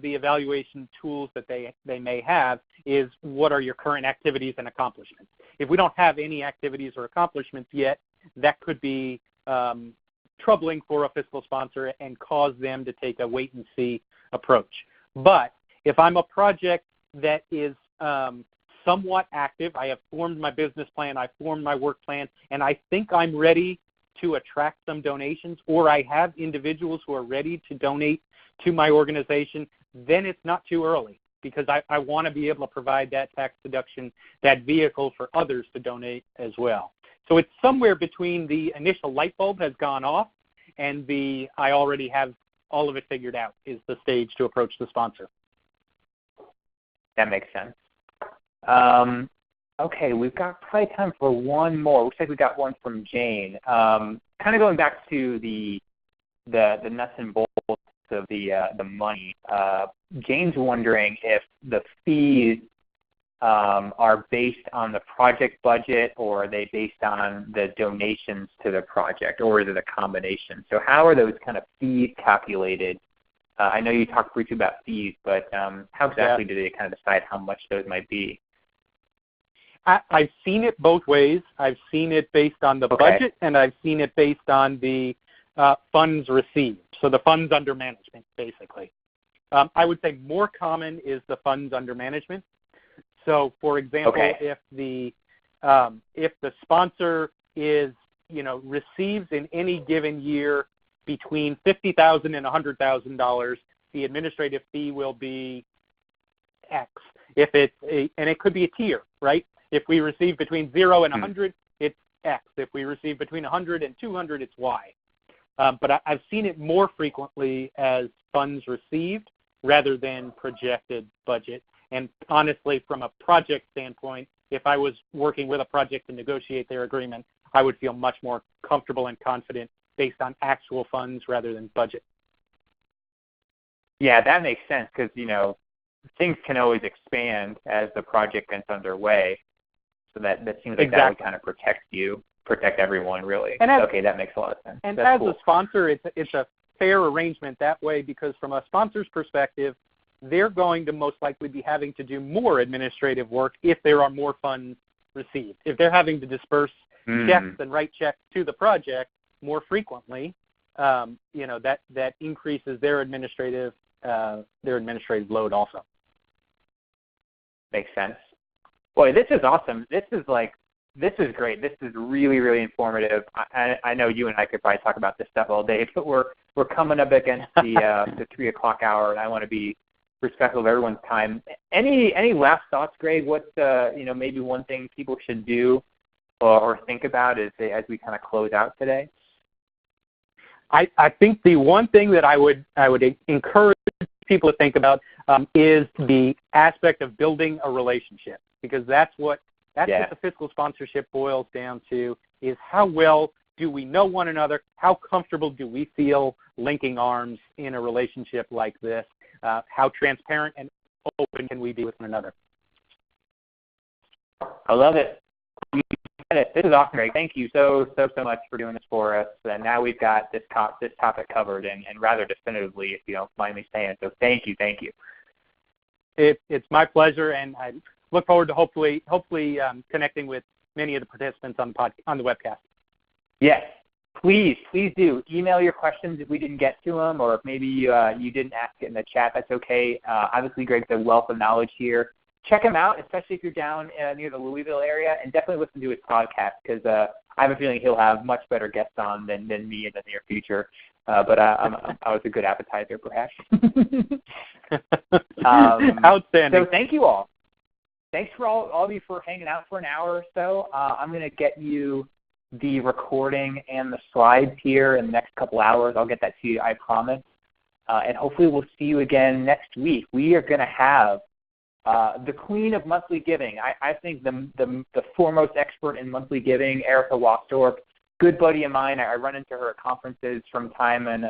Speaker 2: evaluation tools that they may have is, what are your current activities and accomplishments? If we don't have any activities or accomplishments yet, that could be troubling for a fiscal sponsor and cause them to take a wait-and-see approach. But if I'm a project that is somewhat active, I have formed my business plan, I've formed my work plan, and I think I'm ready to attract some donations, or I have individuals who are ready to donate to my organization, then it's not too early, because I want to be able to provide that tax deduction, that vehicle for others to donate as well. So it's somewhere between the initial light bulb has gone off and I already have all of it figured out is the stage to approach the sponsor.
Speaker 1: That makes sense. Okay, we've got probably time for one more. Looks like we got one from Jane. Kind of going back to the nuts and bolts of the money. Jane's wondering if the fees are based on the project budget, or are they based on the donations to the project, or is it a combination? So how are those kind of fees calculated? I know you talked briefly about fees, but how exactly do they kind of decide how much those might be?
Speaker 2: I've seen it both ways. I've seen it based on the budget, and I've seen it based on the funds received, so the funds under management, basically. I would say more common is the funds under management. So, for example, if the sponsor is, receives in any given year between $50,000 and $100,000, the administrative fee will be X. If it's and it could be a tier, right? If we receive between 0 and 100, it's X. If we receive between 100 and 200, it's Y. But I've seen it more frequently as funds received rather than projected budget. And honestly, from a project standpoint, if I was working with a project to negotiate their agreement, I would feel much more comfortable and confident based on actual funds rather than budget.
Speaker 1: Yeah, that makes sense because, things can always expand as the project gets underway. So that seems like that would kind of protect everyone, really. And that makes a lot of sense.
Speaker 2: And that's as cool. A sponsor, it's a fair arrangement that way, because from a sponsor's perspective, they're going to most likely be having to do more administrative work if there are more funds received. If they're having to disperse checks and write checks to the project more frequently, that increases their administrative load also.
Speaker 1: Makes sense. Boy, this is awesome. This is great. This is really, really informative. I know you and I could probably talk about this stuff all day, but we're coming up against the 3 o'clock hour, and I want to be respectful of everyone's time. Any last thoughts, Greg? What's maybe one thing people should do or think about as we kind of close out today?
Speaker 2: I think the one thing that I would encourage people to think about is the aspect of building a relationship, because that's what the fiscal sponsorship boils down to, is how well do we know one another? How comfortable do we feel linking arms in a relationship like this? How transparent and open can we be with one another?
Speaker 1: I love it. This is awesome, Greg. Thank you so much for doing this for us. And now we've got this topic covered, and rather definitively, if you don't mind me saying. So thank you.
Speaker 2: It's my pleasure, and I look forward to hopefully connecting with many of the participants on the webcast.
Speaker 1: Yes. Please do. Email your questions if we didn't get to them, or if maybe you didn't ask it in the chat, that's okay. Obviously, Greg's a wealth of knowledge here. Check him out, especially if you're down near the Louisville area, and definitely listen to his podcast, because I have a feeling he'll have much better guests on than me in the near future. But I was a good appetizer, perhaps.
Speaker 2: Outstanding.
Speaker 1: So thank you all. Thanks for all of you for hanging out for an hour or so. I'm going to get you the recording and the slides here in the next couple hours. I'll get that to you, I promise. And hopefully we'll see you again next week. We are going to have the queen of monthly giving. I think the foremost expert in monthly giving, Erica Wastorp, good buddy of mine. I run into her at conferences from time and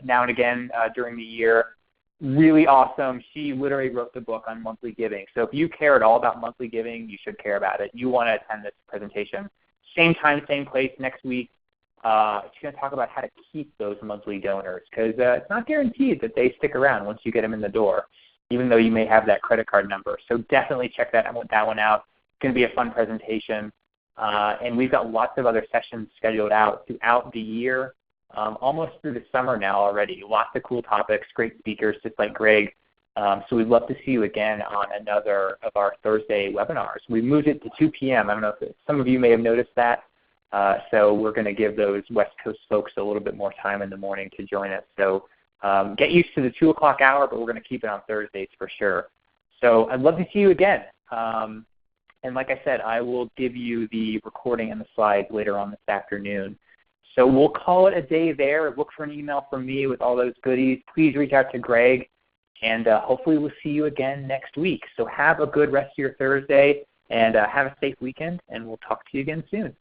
Speaker 1: now and again during the year. Really awesome. She literally wrote the book on monthly giving. So if you care at all about monthly giving, you should care about it. You want to attend this presentation. Same time, same place next week. She's going to talk about how to keep those monthly donors, because it's not guaranteed that they stick around once you get them in the door, even though you may have that credit card number. So definitely check that one out. It's going to be a fun presentation. And we've got lots of other sessions scheduled out throughout the year, almost through the summer now already. Lots of cool topics, great speakers just like Greg. So we'd love to see you again on another of our Thursday webinars. We moved it to 2 p.m. I don't know if some of you may have noticed that. So we're going to give those West Coast folks a little bit more time in the morning to join us. So get used to the 2 o'clock hour, but we're going to keep it on Thursdays for sure. So I'd love to see you again. And like I said, I will give you the recording and the slides later on this afternoon. So we'll call it a day there. Look for an email from me with all those goodies. Please reach out to Greg. And hopefully we'll see you again next week. So have a good rest of your Thursday, and have a safe weekend, and we'll talk to you again soon.